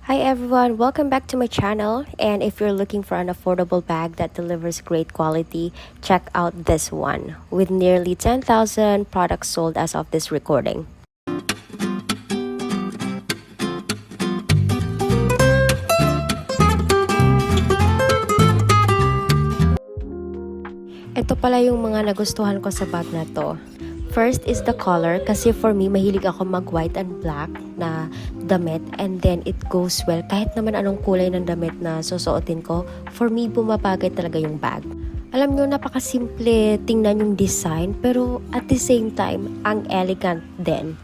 Hi everyone, welcome back to my channel, and if you're looking for an affordable bag that delivers great quality, check out this one with nearly 10,000 products sold as of this recording. Ito pala yung mga nagustuhan ko sa bag na to. First is the color, kasi for me, mahilig ako mag-white and black na damit, and then it goes well. Kahit naman anong kulay ng damit na susuotin ko, for me, bumabagay talaga yung bag. Alam nyo, napakasimple tingnan yung design, pero at the same time, ang elegant din.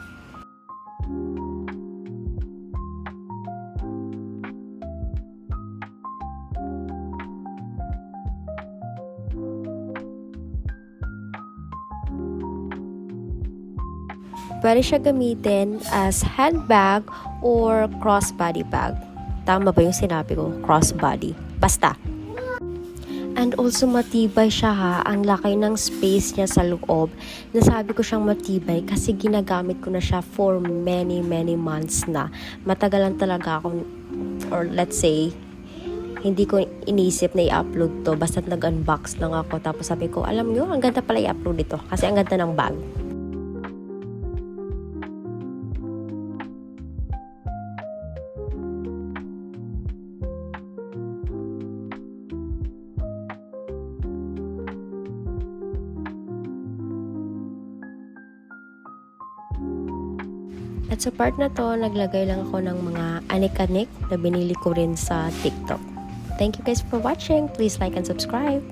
Pwede siya gamitin as handbag or crossbody bag. Tama ba yung sinabi ko? Crossbody. Basta. And also matibay siya ha. Ang laki ng space niya sa loob. Nasabi ko siyang matibay kasi ginagamit ko na siya for many months na. Matagalan talaga akong, or let's say, hindi ko inisip na i-upload to. Basta't nag-unbox lang ako. Tapos sabi ko, alam nyo, ang ganda pala i-upload ito. Kasi ang ganda ng bag. At sa part na to, naglagay lang ako ng mga anik-anik na binili ko rin sa TikTok. Thank you guys for watching. Please like and subscribe.